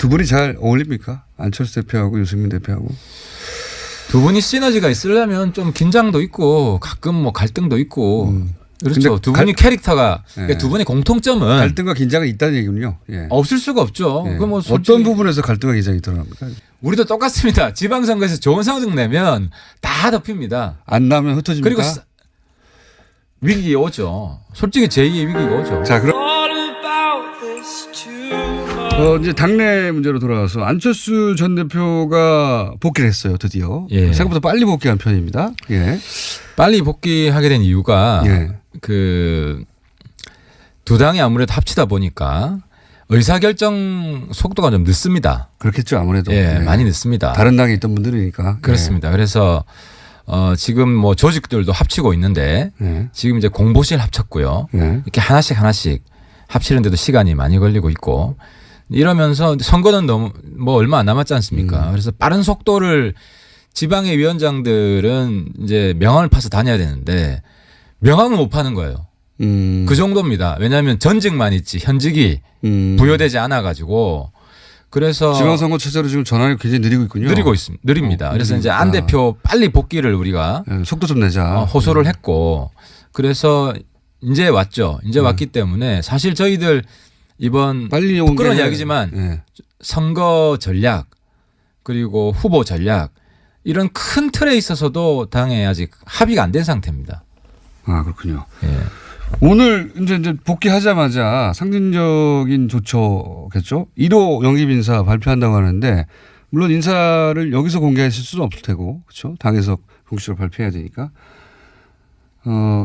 두 분이 잘 어울립니까? 안철수 대표하고 유승민 대표하고. 두 분이 시너지가 있으려면 좀 긴장도 있고 가끔 뭐 갈등도 있고 그렇죠. 두 분이 캐릭터가 그러니까 두 분의 공통점은 갈등과 긴장이 있다는 얘기군요. 예. 없을 수가 없죠. 예. 뭐 어떤 부분에서 갈등과 긴장이 드러납니까? 우리도 똑같습니다. 지방선거에서 좋은 성적 내면 다 덮입니다. 안 나면 흩어집니까? 그리고 위기가 오죠. 솔직히 제2의 위기가 오죠. 자, 그럼 이제 당내 문제로 돌아와서 안철수 전 대표가 복귀를 했어요. 드디어. 예. 생각보다 빨리 복귀한 편입니다. 예. 빨리 복귀하게 된 이유가 예. 두 당이 아무래도 합치다 보니까 의사결정 속도가 좀 늦습니다. 그렇겠죠. 아무래도. 예, 많이 늦습니다. 다른 당에 있던 분들이니까. 그렇습니다. 그래서 지금 뭐 조직들도 합치고 있는데 지금 이제 공보실 합쳤고요. 이렇게 하나씩 합치는데도 시간이 많이 걸리고 있고 이러면서 선거는 너무 뭐 얼마 안 남았지 않습니까? 그래서 빠른 속도를 지방의 위원장들은 이제 명함을 파서 다녀야 되는데 명함을 못 파는 거예요. 그 정도입니다. 왜냐하면 전직만 있지 현직이 부여되지 않아 가지고 그래서 지방선거 체제로 지금 전환이 굉장히 느리고 있군요. 느립니다. 그래서 이제 안 대표 빨리 복귀를 우리가 속도 좀 내자. 호소를 했고 그래서 이제 왔죠. 이제 왔기 때문에 사실 저희들 이번 빨리 부끄러운 이야기지만 선거 전략 그리고 후보 전략 이런 큰 틀에 있어서도 당에 아직 합의가 안 된 상태입니다. 아 그렇군요. 예. 오늘 이제 복귀하자마자 상징적인 조처겠죠. 1호 영입 인사 발표한다고 하는데 물론 인사를 여기서 공개하실 수는 없을 테고 그렇죠. 당에서 공식적으로 발표해야 되니까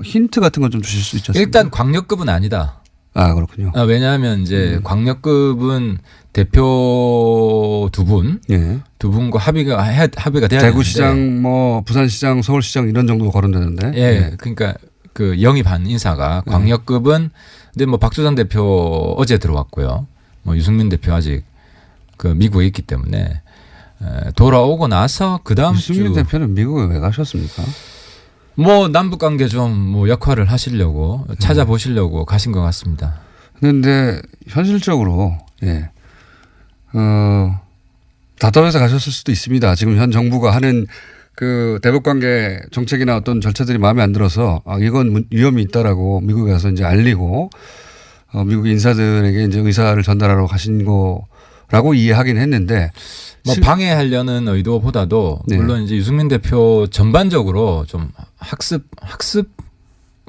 힌트 같은 건 좀 주실 수 있지 않습니까? 일단 광역급은 아니다. 아 그렇군요. 왜냐하면 이제 광역급은 대표 두 분과 합의가 돼야 되는데 대구시장, 뭐 부산시장, 서울시장 이런 정도 거론되는데. 예, 그러니까 그 영입한 인사가 광역급은 근데 뭐 박수산 대표 어제 들어왔고요. 뭐 유승민 대표 아직 그 미국에 있기 때문에 돌아오고 나서 그 다음 주 유승민 대표는 미국에 왜 가셨습니까? 뭐 남북 관계 좀 뭐 역할을 하시려고 찾아보시려고 가신 것 같습니다. 그런데 현실적으로 답답해서 가셨을 수도 있습니다. 지금 현 정부가 하는 그 대북 관계 정책이나 어떤 절차들이 마음에 안 들어서 이건 위험이 있다라고 미국에 가서 이제 알리고 미국 인사들에게 이제 의사를 전달하러 가신 거라고 이해하긴 했는데 뭐 방해하려는 의도보다도 물론 이제 유승민 대표 전반적으로 좀 학습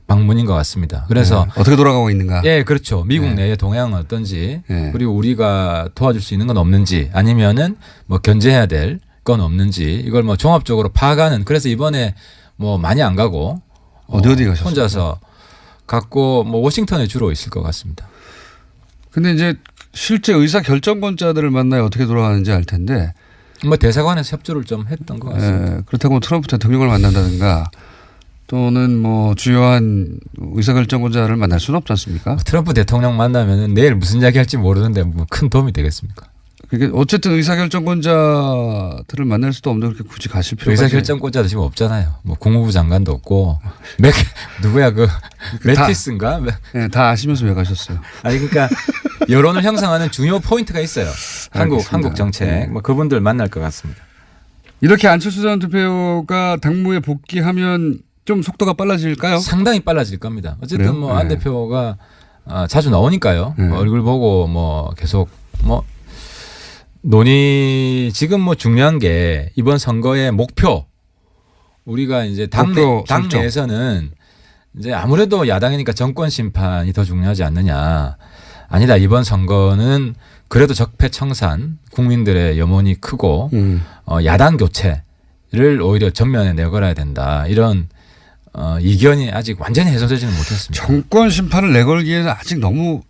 방문인 것 같습니다. 그래서 어떻게 돌아가고 있는가? 예, 그렇죠. 미국 내의 동향은 어떤지 그리고 우리가 도와줄 수 있는 건 없는지 아니면은 뭐 견제해야 될 건 없는지 이걸 뭐 종합적으로 파악하는 그래서 이번에 뭐 많이 안 가고 어디 가셨어요? 혼자서 갔고 뭐 워싱턴에 주로 있을 것 같습니다. 근데 이제 실제 의사 결정권자들을 만나야 어떻게 돌아가는지 알 텐데 뭐 대사관에서 협조를 좀 했던 것 같습니다. 그렇다고 트럼프 대통령을 만난다든가 또는 뭐 주요한 의사결정권자를 만날 수는 없지 않습니까? 트럼프 대통령 만나면 내일 무슨 이야기 할지 모르는데 뭐 큰 도움이 되겠습니까? 그러니까 어쨌든 의사결정권자들을 만날 수도 없는데 그렇게 굳이 가실 필요가 의사결정권자도 지금 없잖아요. 뭐 국무부 장관도 없고 누구야 그 매티스인가? 다 아시면서 왜 가셨어요? 아니 그러니까 여론을 형성하는 중요 포인트가 있어요. 한국 정책 뭐 그분들 만날 것 같습니다. 이렇게 안철수 전 대표가 당무에 복귀하면 좀 속도가 빨라질까요? 상당히 빨라질 겁니다. 어쨌든 그래요? 뭐 안 대표가 자주 나오니까요. 얼굴 보고 뭐 계속 뭐 논의 지금 뭐 중요한 게 이번 선거의 목표 우리가 이제 당내에서는 이제 아무래도 야당이니까 정권 심판이 더 중요하지 않느냐. 아니다. 이번 선거는 그래도 적폐청산 국민들의 염원이 크고 야당 교체를 오히려 전면에 내걸어야 된다. 이런 이견이 아직 완전히 해소되지는 못했습니다. 정권 심판을 내걸기에는 아직 너무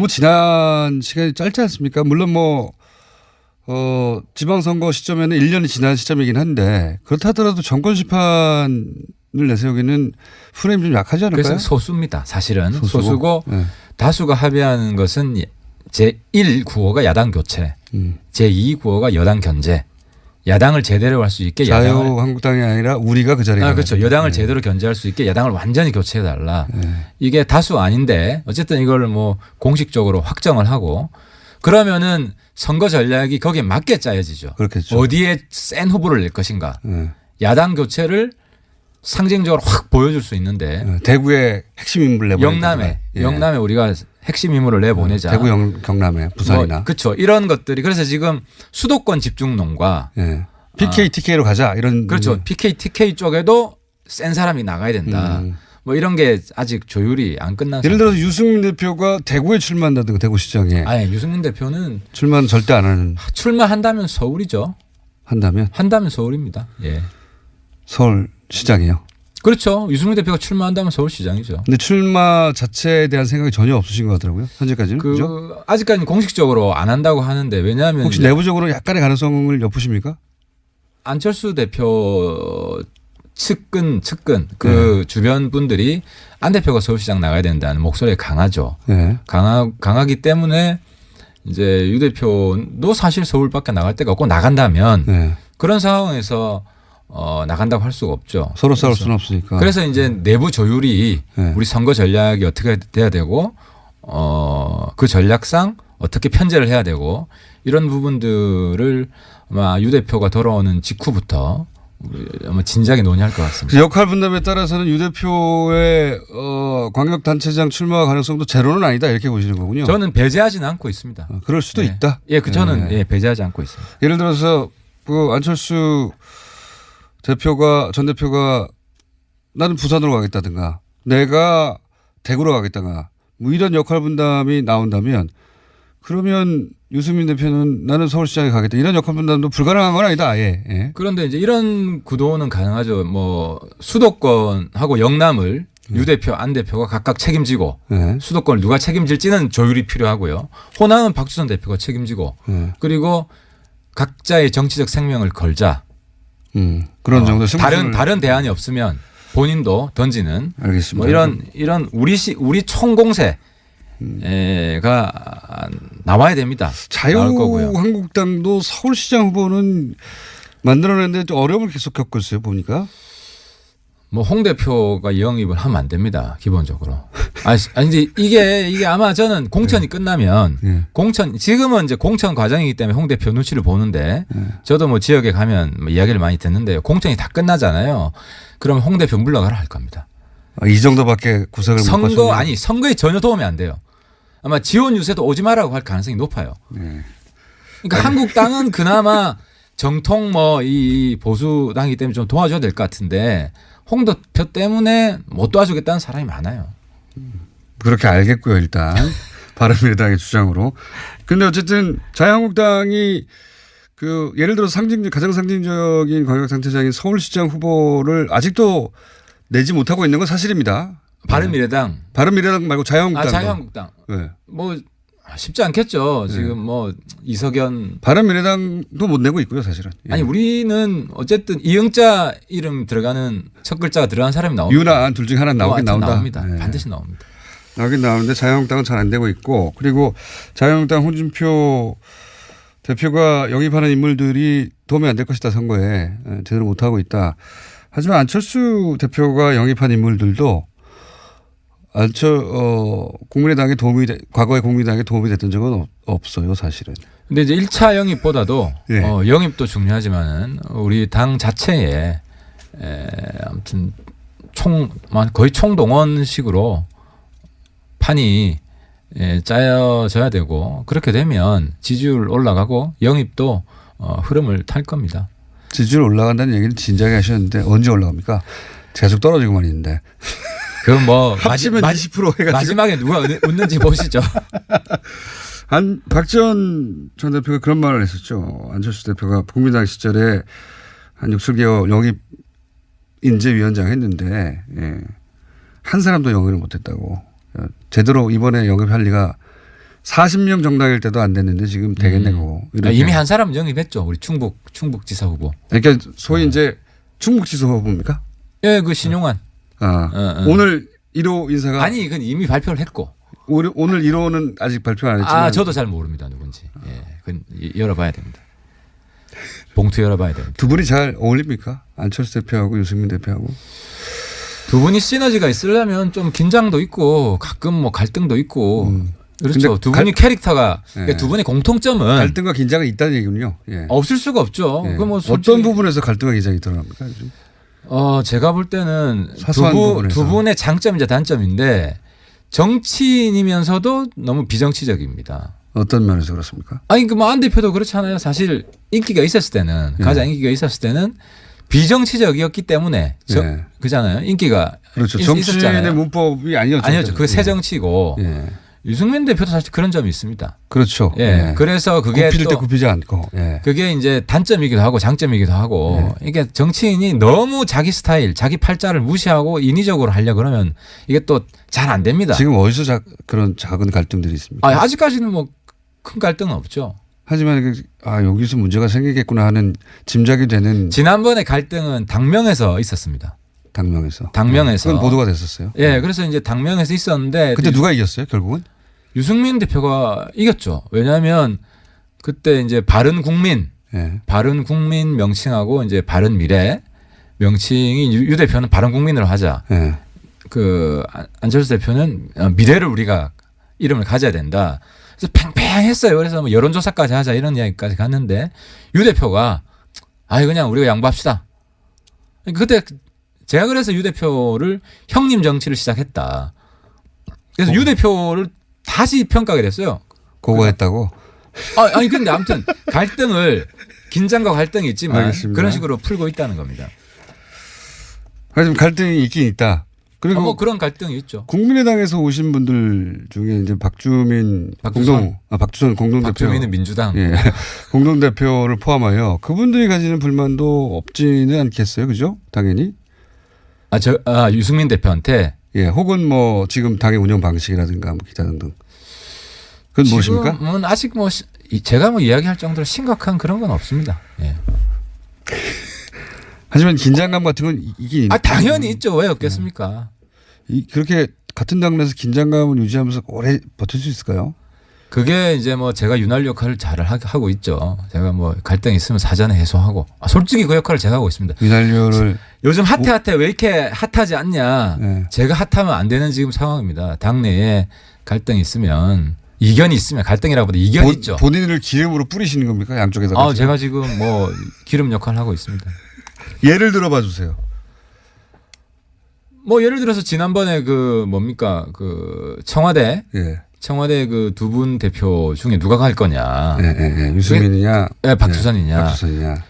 지난 시간이 짧지 않습니까? 물론 뭐 지방선거 시점에는 1년이 지난 시점이긴 한데 그렇다 하더라도 정권 심판을 내세우기는 프레임이 좀 약하지 않을까요? 그래서 소수입니다. 사실은 소수고 다수가 합의하는 것은 제1구호가 야당 교체, 제2구호가 여당 견제. 야당을 제대로 할 수 있게 자유한국당이 아니라 우리가 그 자리에 그렇죠. 여당을 제대로 견제할 수 있게 야당을 완전히 교체해달라. 이게 다수 아닌데 어쨌든 이걸 뭐 공식적으로 확정을 하고 그러면은 선거 전략이 거기에 맞게 짜여지죠. 그렇겠죠. 어디에 센 후보를 낼 것인가. 네. 야당 교체를 상징적으로 확 보여줄 수 있는데 네. 대구의 핵심 인물을 내보내자. 영남에 우리가 핵심 인물을 내보내자. 대구 경남에 부산이나. 그렇죠. 이런 것들이 그래서 지금 수도권 집중론과 PK, TK로 가자 이런. 그렇죠. PK, TK 쪽에도 센 사람이 나가야 된다. 뭐 이런 게 아직 조율이 안 끝난. 예를 들어서 유승민 대표가 대구에 출마한다든가 대구시장에. 아니 유승민 대표는 출마는 절대 안 하는. 출마한다면 서울이죠. 한다면 서울입니다. 예. 서울시장이요. 그렇죠. 유승민 대표가 출마한다면 서울시장이죠. 근데 출마 자체에 대한 생각이 전혀 없으신 것 같더라고요. 현재까지는. 그죠? 아직까지는 공식적으로 안 한다고 하는데 왜냐하면 혹시 내부적으로 약간의 가능성을 엿보십니까? 안철수 대표 측근 그 주변 분들이 안 대표가 서울시장 나가야 된다는 목소리가 강하죠. 네. 강하기 때문에 이제 유 대표도 사실 서울밖에 나갈 데가 없고 나간다면 그런 상황에서 나간다고 할 수가 없죠. 서로 싸울 수는 없으니까. 그래서 이제 내부 조율이 우리 선거 전략이 어떻게 돼야 되고 그 전략상 어떻게 편제를 해야 되고 이런 부분들을 아마 유 대표가 돌아오는 직후부터 아마 진작에 논의할 것 같습니다. 역할 분담에 따라서는 유 대표의 광역단체장 출마 가능성도 제로는 아니다 이렇게 보시는 거군요. 저는 배제하지는 않고 있습니다. 그럴 수도 있다. 예, 저는 배제하지 않고 있습니다. 예를 들어서 그 안철수 전 대표가 나는 부산으로 가겠다든가 내가 대구로 가겠다든가 뭐 이런 역할 분담이 나온다면 그러면 유승민 대표는 나는 서울시장에 가겠다 이런 역할 분담도 불가능한 건 아니다 아예. 예. 그런데 이제 이런 구도는 가능하죠. 뭐 수도권하고 영남을 유 대표, 안 대표가 각각 책임지고 수도권을 누가 책임질지는 조율이 필요하고요. 호남은 박주선 대표가 책임지고 그리고 각자의 정치적 생명을 걸자. 그런 정도 다른 대안이 없으면 본인도 던지는 알겠습니다. 뭐 이런 우리 총공세가 나와야 됩니다. 자유한국당도 서울시장 후보는 만들어내는데 좀 어려움을 계속 겪고 있어요 보니까. 뭐 홍 대표가 영입을 하면 안 됩니다. 기본적으로. 아니 이게 아마 저는 공천이 끝나면 지금은 이제 공천 과정이기 때문에 홍 대표 눈치를 보는데 저도 뭐 지역에 가면 뭐 이야기를 많이 듣는데 공천이 다 끝나잖아요. 그러면 홍 대표 물러가라 할 겁니다. 이 정도밖에 구석을 못 거쳤네요. 선거에 전혀 도움이 안 돼요. 아마 지원 유세도 오지 말라고 할 가능성이 높아요. 그러니까 한국당은 그나마 정통 뭐 이 보수당이기 때문에 좀 도와줘야 될 것 같은데 홍 대표 때문에 못 도와주겠다는 사람이 많아요. 그렇게 알겠고요 일단 바른미래당의 주장으로. 그런데 어쨌든 자유한국당이 그 예를 들어 가장 상징적인 광역단체장인 서울시장 후보를 아직도 내지 못하고 있는 건 사실입니다. 바른미래당 말고 자유한국당. 자유한국당. 네. 뭐 쉽지 않겠죠. 지금 뭐 이석연. 바른미래당도 못 내고 있고요 사실은. 아니 우리는 어쨌든 이영자 이름 들어가는 첫 글자가 들어간 사람이 나옵니다. 유나 둘 중에 하나 나오긴 나옵니다. 반드시 나옵니다. 나오긴 나오는데 자유한국당은 잘 안 되고 있고 그리고 자유한국당 홍준표 대표가 영입하는 인물들이 도움이 안 될 것이다 선거에 제대로 못하고 있다. 하지만 안철수 대표가 영입한 인물들도 국민의당에 과거에 국민의당에 도움이 됐던 적은 없어요, 사실은. 근데 이제 1차 영입보다도 영입도 중요하지만은 우리 당 자체에 아무튼 거의 총동원식으로 판이 짜여져야 되고 그렇게 되면 지지율 올라가고 영입도 흐름을 탈 겁니다. 지지율 올라간다는 얘기는 진작에 하셨는데 언제 올라갑니까? 계속 떨어지고만 있는데. 그럼 뭐 합치면 20% 해가지고 마지막에 누가 웃는지 보시죠. 박지원 전 대표가 그런 말을 했었죠. 안철수 대표가 국민당 시절에 한 6, 7개월 영입 인재위원장 했는데 한 사람도 영입을 못했다고. 제대로 이번에 영입할 리가 40명 정당일 때도 안 됐는데 지금 되겠네고. 이미 한 사람 영입했죠. 우리 충북지사 후보. 그러니까 소위 이제 충북지사 후보입니까? 예, 그 신용환. 오늘 1호 인사가 그건 이미 발표를 했고 오늘 1호는 아직 발표 안 했지만 저도 잘 모릅니다 누군지. 그건 열어봐야 됩니다. 봉투 열어봐야 됩니다. 두 분이 잘 어울립니까? 안철수 대표하고 유승민 대표하고 두 분이 시너지가 있으려면 좀 긴장도 있고 가끔 뭐 갈등도 있고 그렇죠. 두 분이 캐릭터가 그러니까 두 분의 공통점은 갈등과 긴장이 있다는 얘기군요. 예. 없을 수가 없죠. 예. 뭐 어떤 부분에서 갈등과 긴장이 드러납니까? 제가 볼 때는 부분에서. 두 분의 장점이자 단점인데 정치인이면서도 너무 비정치적입니다. 어떤 면에서 그렇습니까? 아니 그 뭐 안 대표도 그렇잖아요. 사실 인기가 있었을 때는 가장 인기가 있었을 때는 비정치적이었기 때문에 그잖아요. 인기가 그렇죠. 있었잖아요. 정치인의 문법이 아니었죠. 아니었죠. 그게 새 정치고 예. 유승민 대표도 사실 그런 점이 있습니다. 그렇죠. 예. 예. 그래서 그게 굽힐 또 때 굽히지 않고. 예. 그게 이제 단점이기도 하고 장점이기도 하고 이게 정치인이 너무 자기 스타일, 자기 팔자를 무시하고 인위적으로 하려 그러면 이게 또 잘 안 됩니다. 지금 어디서 그런 작은 갈등들이 있습니까? 아직까지는 뭐 큰 갈등은 없죠. 하지만 여기서 문제가 생기겠구나 하는 짐작이 되는. 지난번에 갈등은 당명에서 있었습니다. 당명에서. 그건 보도가 됐었어요. 예, 그래서 이제 당명에서 있었는데 그때 누가 이겼어요, 결국은? 유승민 대표가 이겼죠. 왜냐하면 그때 이제 바른 국민 명칭하고 이제 바른 미래 명칭이 유 대표는 바른 국민으로 하자. 그 안철수 대표는 미래를 우리가 이름을 가져야 된다. 그래서 팽팽했어요. 그래서 뭐 여론조사까지 하자 이런 이야기까지 갔는데 유 대표가 그냥 우리가 양보합시다. 그때 제가 그래서 유 대표를 형님 정치를 시작했다. 그래서 유 대표를 다시 평가하게 됐어요. 고거했다고? 아니 근데 아무튼 갈등을 긴장과 갈등이 있지만 알겠습니다. 그런 식으로 풀고 있다는 겁니다. 하지만 갈등이 있긴 있다. 그리고 뭐 그런 갈등이 있죠. 국민의당에서 오신 분들 중에 이제 박주선 공동대표. 박주민은 민주당. 예. 공동대표를 포함하여 그분들이 가지는 불만도 없지는 않겠어요. 그죠? 당연히. 유승민 대표한테. 예. 혹은 뭐 지금 당의 운영 방식이라든가 뭐 기타 등등. 그건 모르십니까? 지금은 아직 뭐 제가 뭐 이야기할 정도로 심각한 그런 건 없습니다. 예. 하지만 긴장감 같은 건 이게 당연히 있죠. 왜 없겠습니까? 그렇게 같은 당내에서 긴장감을 유지하면서 오래 버틸 수 있을까요? 그게 이제 뭐 제가 윤활 역할을 잘 하고 있죠. 제가 뭐 갈등이 있으면 사전에 해소하고. 솔직히 그 역할을 제가 하고 있습니다. 윤활유를 요즘 핫해 왜 이렇게 핫하지 않냐. 제가 핫하면 안 되는 지금 상황입니다. 당내에 갈등이 있으면 이견이 있으면 갈등이라고보다 이견이 있죠. 본인을 기름으로 뿌리시는 겁니까? 양쪽에다가. 제가 지금 뭐 기름 역할을 하고 있습니다. 예를 들어봐 주세요. 뭐 예를 들어서 지난번에 그 청와대 그 두 분 대표 중에 누가 갈 거냐. 유승민이냐. 박주선이냐.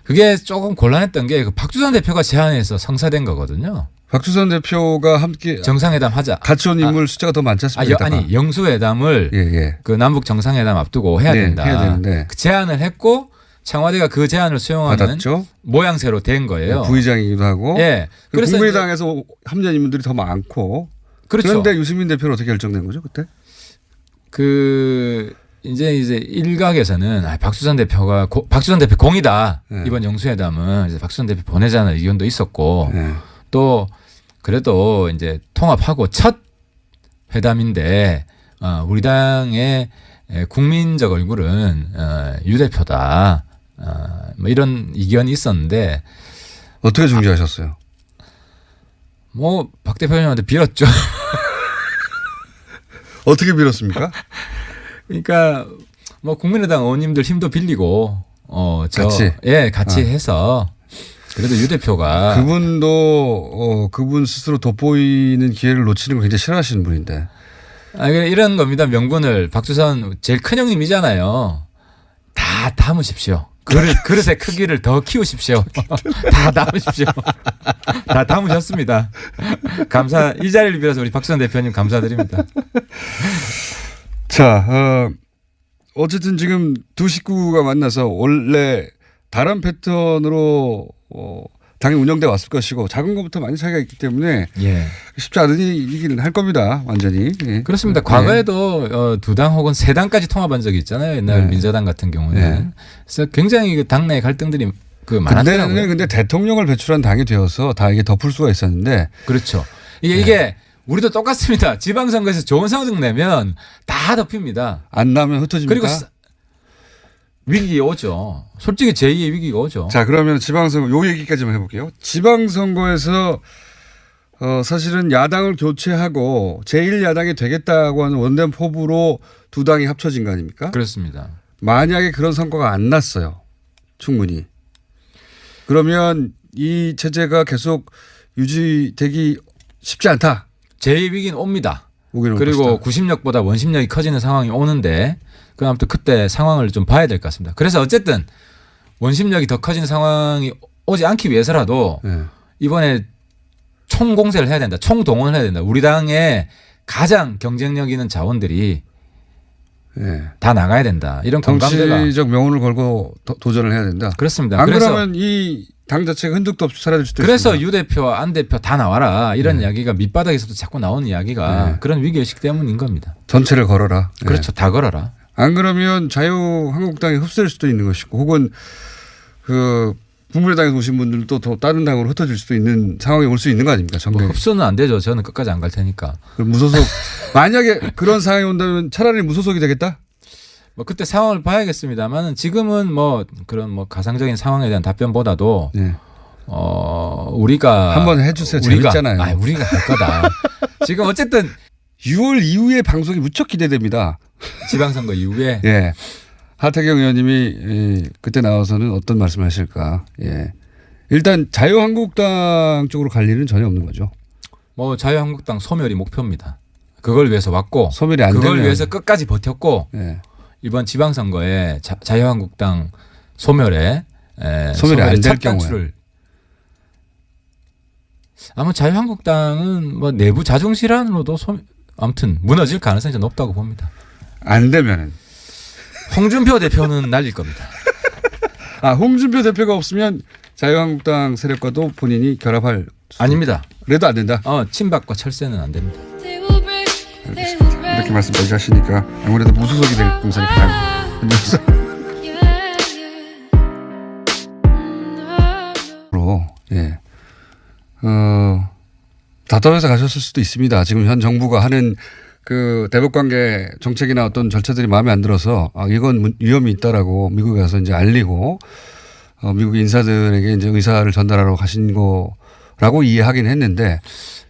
그게 조금 곤란했던 게 그 박주선 대표가 제안해서 성사된 거거든요. 박주선 대표가 함께 정상회담 하자. 같이 온 인물 숫자가 더 많지 않습니까? 영수회담을 그 남북 정상회담 앞두고 해야 된다. 해야 되는데. 그 제안을 했고 청와대가 그 제안을 수용하는 받았죠? 모양새로 된 거예요. 부의장이기도 하고. 예. 그래서 국민의당에서 합류한 인물들이 더 많고. 그렇죠. 그런데 유승민 대표는 어떻게 결정된 거죠, 그때? 이제 일각에서는 박주선 대표 공이다. 이번 영수회담은 이제 박주선 대표 보내자는 의견도 있었고 또 그래도 이제 통합하고 첫 회담인데 우리 당의 국민적 얼굴은 유 대표다. 뭐 이런 의견이 있었는데 어떻게 중재하셨어요? 뭐 박 대표님한테 빌었죠. 어떻게 빌었습니까? 그러니까 뭐 국민의당 의원님들 힘도 빌리고 같이 해서 그래도 유 대표가 그분도 그분 스스로 돋보이는 기회를 놓치는 걸 굉장히 싫어하시는 분인데. 이런 겁니다. 명분을 박주선 제일 큰 형님이잖아요. 다 담으십시오. 그릇의 크기를 더 키우십시오. 다 담으십시오. 다 담으셨습니다. 이 자리를 빌어서 우리 박수선 대표님 감사드립니다. 자, 어쨌든 지금 두 식구가 만나서 원래 다른 패턴으로 당이 운영돼 왔을 것이고 작은 것부터 많이 차이가 있기 때문에 쉽지 않으니 이기는 할 겁니다. 완전히. 그렇습니다. 과거에도 두 당 혹은 세 당까지 통합한 적이 있잖아요. 옛날 민주당 같은 경우는. 그래서 굉장히 그 당내 갈등들이 많았더라고요. 근데 대통령을 배출한 당이 되어서 다 이게 덮을 수가 있었는데. 그렇죠. 이게 우리도 똑같습니다. 지방선거에서 좋은 성적 내면 다 덮입니다. 안 나면 흩어집니까? 그리고 위기가 오죠. 솔직히 제2의 위기가 오죠. 자, 그러면 지방선거 요 얘기까지만 해볼게요. 지방선거에서 사실은 야당을 교체하고 제1야당이 되겠다고 하는 원내 포부로 두 당이 합쳐진 거 아닙니까? 그렇습니다. 만약에 그런 성과가 안 났어요. 충분히. 그러면 이 체제가 계속 유지되기 쉽지 않다. 제2위기는 옵니다. 것이다. 그리고 구심력보다 원심력이 커지는 상황이 오는데 그럼 아무튼 그때 상황을 좀 봐야 될 것 같습니다. 그래서 어쨌든 원심력이 더 커지는 상황이 오지 않기 위해서라도 네. 이번에 총공세를 해야 된다. 총동원을 해야 된다. 우리 당의 가장 경쟁력 있는 자원들이 네. 다 나가야 된다. 이런 공감대가. 정치적 명운을 걸고 도전을 해야 된다. 그렇습니다. 안 그래서 그러면 이 당 자체가 흔적도 없이 사라질 수도 그래서 있습니다. 유 대표와 안 대표 다 나와라. 이런 이야기가 밑바닥에서도 자꾸 나오는 이야기가 그런 위기의식 때문인 겁니다. 전체를 걸어라. 그렇죠. 다 걸어라. 안 그러면 자유한국당이 흡수될 수도 있는 것이고 혹은 그 국민의당에서 오신 분들도 또 다른 당으로 흩어질 수도 있는 상황이 올 수 있는 거 아닙니까? 뭐 흡수는 안 되죠. 저는 끝까지 안 갈 테니까. 무소속 만약에 그런 상황이 온다면 차라리 무소속이 되겠다? 뭐 그때 상황을 봐야겠습니다만 지금은 뭐 그런 뭐 가상적인 상황에 대한 답변보다도 네. 우리가 한번 해주세요. 재밌잖아요. 우리가 할 거다. 지금 어쨌든 6월 이후에 방송이 무척 기대됩니다. 지방선거 이후에 예. 하태경 의원님이 그때 나와서는 어떤 말씀을 하실까. 예. 일단 자유한국당 쪽으로 갈 일은 전혀 없는 거죠. 뭐 자유한국당 소멸이 목표입니다. 그걸 위해서 왔고 소멸이 안 그걸 되면. 위해서 끝까지 버텼고 예. 이번 지방선거에 자유한국당 소멸에 소멸이 안 될 첫 경우에 단추를 아마 자유한국당은 뭐 내부 자중실환으로도 아무튼 무너질 가능성이 좀 높다고 봅니다. 안 되면은 홍준표 대표는 날릴 겁니다. 홍준표 대표가 없으면 자유한국당 세력과도 본인이 결합할 아닙니다. 그래도 안 된다. 친박과 철새는 안 됩니다. 알겠습니다. 이렇게 말씀까지 하시니까 아무래도 무소속이 될 공산이 가장 현재로서 예. 답답해서 가셨을 수도 있습니다. 지금 현 정부가 하는 그 대북 관계 정책이나 어떤 절차들이 마음에 안 들어서 이건 위험이 있다라고 미국에 가서 이제 알리고 미국 인사들에게 이제 의사를 전달하러 가신 거라고 이해하긴 했는데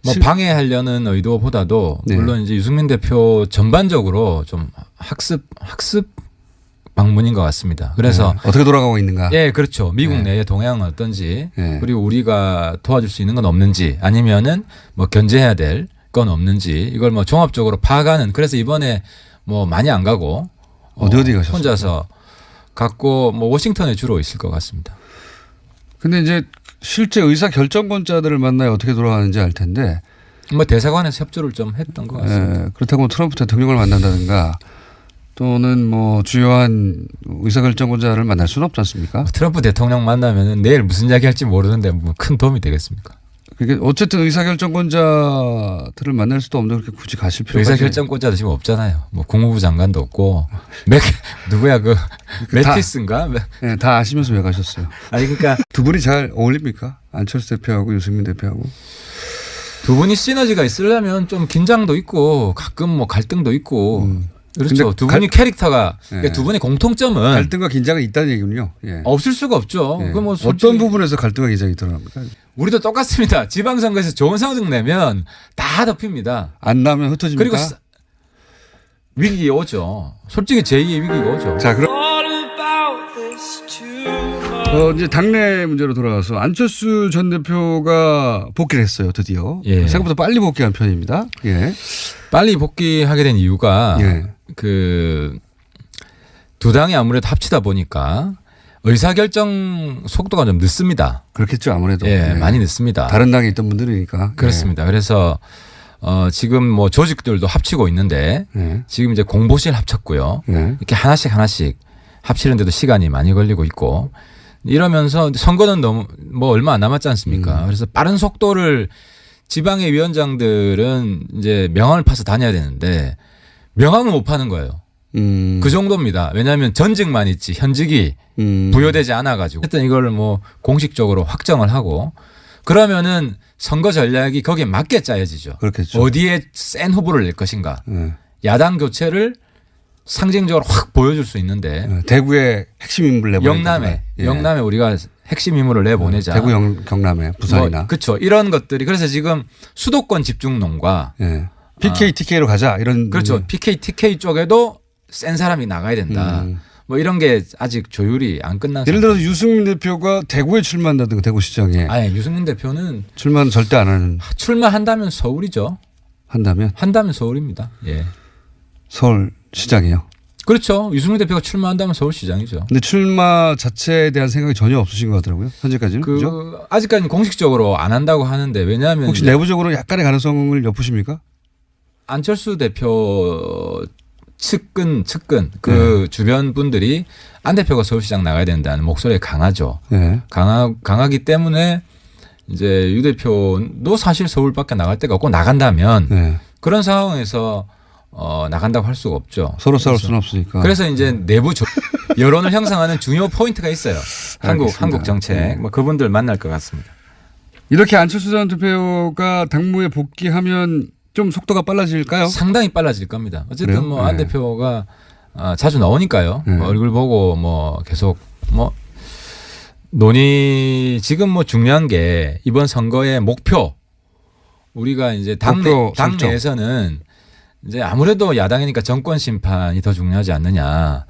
뭐 방해하려는 의도보다도 네. 물론 이제 유승민 대표 전반적으로 좀 학습 방문인 것 같습니다. 그래서 어떻게 돌아가고 있는가? 예, 그렇죠. 미국 내의 동향은 어떤지 네. 그리고 우리가 도와줄 수 있는 건 없는지 아니면은 뭐 견제해야 될 건 없는지 이걸 뭐 종합적으로 파악하는 그래서 이번에 뭐 많이 안 가고 어디 가셨어요? 혼자서 갔고 뭐 워싱턴에 주로 있을 것 같습니다. 근데 이제 실제 의사 결정권자들을 만나야 어떻게 돌아가는지 알 텐데 뭐 대사관에서 협조를 좀 했던 것 같습니다. 그렇다고 트럼프 대통령을 만난다든가 또는 뭐 주요한 의사결정권자를 만날 수는 없지 않습니까? 트럼프 대통령 만나면 내일 무슨 이야기 할지 모르는데 뭐 큰 도움이 되겠습니까? 그게 어쨌든 의사결정권자들을 만날 수도 없는데 그렇게 굳이 가실 필요가 의사결정권자도 지금 없잖아요. 뭐 국무부 장관도 없고 누구야 그 매티스인가? 네, 다 아시면서 왜 가셨어요? 아니 그러니까 두 분이 잘 어울립니까? 안철수 대표하고 유승민 대표하고 두 분이 시너지가 있으려면 좀 긴장도 있고 가끔 뭐 갈등도 있고 그렇죠. 두 분이 캐릭터가 그러니까 두 분의 공통점은 갈등과 긴장이 있다는 얘기군요. 예. 없을 수가 없죠. 예. 뭐 어떤 부분에서 갈등과 긴장이 드러납니까? 우리도 똑같습니다. 지방선거에서 좋은 성적 내면 다 덮입니다. 안 나면 흩어집니까? 그리고 위기 오죠. 솔직히 제2의 위기가 오죠. 자, 그럼 이제 당내 문제로 돌아가서 안철수 전 대표가 복귀를 했어요. 드디어. 예. 생각보다 빨리 복귀한 편입니다. 예. 빨리 복귀하게 된 이유가 예. 그 두 당이 아무래도 합치다 보니까 의사결정 속도가 좀 늦습니다. 그렇겠죠. 아무래도. 예, 많이 늦습니다. 다른 당에 있던 분들이니까. 그렇습니다. 그래서 지금 뭐 조직들도 합치고 있는데 지금 이제 공보실 합쳤고요. 이렇게 하나씩 합치는데도 시간이 많이 걸리고 있고 이러면서 선거는 너무 뭐 얼마 안 남았지 않습니까? 그래서 빠른 속도를 지방의 위원장들은 이제 명함을 파서 다녀야 되는데 명함을 못 파는 거예요. 그 정도입니다. 왜냐하면 전직만 있지 현직이 부여되지 않아가지고 하여튼 이걸 뭐 공식적으로 확정을 하고 그러면은 선거 전략이 거기에 맞게 짜여지죠. 그렇겠죠. 어디에 센 후보를 낼 것인가. 야당 교체를 상징적으로 확 보여줄 수 있는데 대구의 핵심 인물을 내보낸다. 영남에 우리가 핵심 인물을 내보내자. 대구, 경남에 부산이나. 그렇죠. 이런 것들이 그래서 지금 수도권 집중론과 PK, TK로 가자 이런. 그렇죠. PK, TK 쪽에도 센 사람이 나가야 된다. 뭐 이런 게 아직 조율이 안 끝난. 예를 들어서 유승민 대표가 대구에 출마한다든가 대구시장에. 아니 유승민 대표는 출마는 절대 안 하는. 출마한다면 서울이죠. 한다면 서울입니다. 예. 서울시장이요. 그렇죠. 유승민 대표가 출마한다면 서울시장이죠. 근데 출마 자체에 대한 생각이 전혀 없으신 것 같더라고요. 현재까지는. 그죠? 아직까지는 공식적으로 안 한다고 하는데 왜냐하면 혹시 내부적으로 약간의 가능성을 엿보십니까? 안철수 대표 측근 그 주변 분들이 안 대표가 서울시장 나가야 된다는 목소리가 강하죠. 강하기 때문에 이제 유 대표도 사실 서울밖에 나갈 데가 없고 나간다면 그런 상황에서 나간다고 할 수가 없죠. 서로 싸울 수는 없으니까. 그래서 이제 내부 여론을 형성하는 중요 포인트가 있어요. 한국 정책. 뭐 그분들 만날 것 같습니다. 이렇게 안철수 전 대표가 당무에 복귀하면 좀 속도가 빨라질까요? 상당히 빨라질 겁니다. 어쨌든 뭐 안 대표가 자주 나오니까요. 얼굴 보고 뭐 계속 뭐 논의 지금 뭐 중요한 게 이번 선거의 목표 우리가 이제 당내에서는 이제 아무래도 야당이니까 정권 심판이 더 중요하지 않느냐.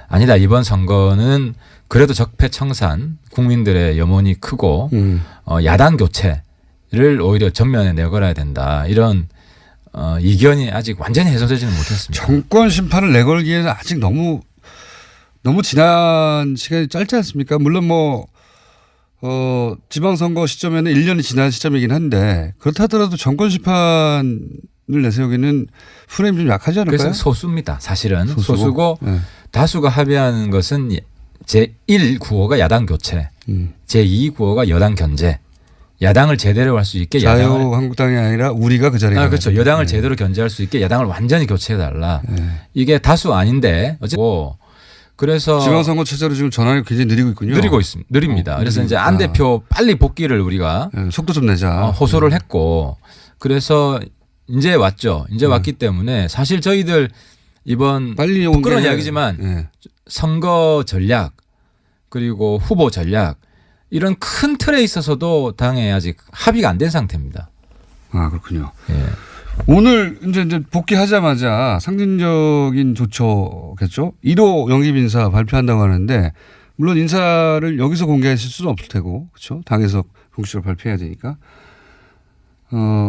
아니다. 이번 선거는 그래도 적폐청산 국민들의 염원이 크고 야당 교체를 오히려 전면에 내걸어야 된다. 이런 이견이 아직 완전히 해소되지는 못했습니다. 정권 심판을 내걸기에는 아직 너무 지난 시간이 짧지 않습니까? 물론 뭐 지방선거 시점에는 1년이 지난 시점이긴 한데 그렇다 하더라도 정권 심판을 내세우기는 프레임이 좀 약하지 않을까요? 그래서 소수입니다. 사실은 소수고 다수가 합의하는 것은 제1 구호가 야당 교체, 제2 구호가 여당 견제. 야당을 제대로 할 수 있게 자유한국당이 아니라 우리가 그 자리에. 그렇죠. 여당을 제대로 견제할 수 있게 야당을 완전히 교체해달라. 이게 다수 아닌데 어쨌든 그래서 지방선거 체제로 지금 전환이 굉장히 느리고 있군요. 느립니다. 그래서 이제 안 대표 빨리 복귀를 우리가 속도 좀 내자. 호소를 했고 그래서 이제 왔죠. 이제 왔기 때문에 사실 저희들 이번 빨리 부끄러운 이야기지만 선거 전략 그리고 후보 전략 이런 큰 틀에 있어서도 당에 아직 합의가 안 된 상태입니다. 아 그렇군요. 오늘 이제 복귀하자마자 상징적인 조처겠죠. 1호 영입 인사 발표한다고 하는데 물론 인사를 여기서 공개하실 수는 없을 테고 그렇죠. 당에서 공식적으로 발표해야 되니까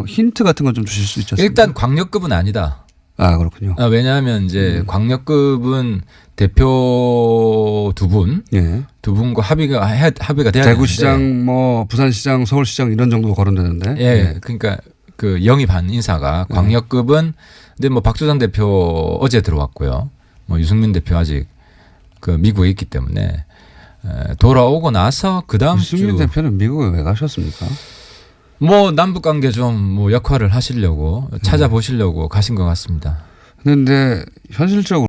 힌트 같은 건 좀 주실 수 있지 않습니까? 일단 광역급은 아니다. 아 그렇군요. 왜냐하면 이제 광역급은 대표 두 분과 합의가 돼야 되는데 대구시장, 뭐 부산시장, 서울시장 이런 정도 거론되는데. 그러니까 그 영입한 인사가 광역급은 근데 뭐 박주선 대표 어제 들어왔고요. 뭐 유승민 대표 아직 그 미국에 있기 때문에 돌아오고 나서 그 다음 주 유승민 대표는 미국에 왜 가셨습니까? 뭐 남북 관계 좀 뭐 역할을 하시려고 찾아보시려고 가신 것 같습니다. 그런데 현실적으로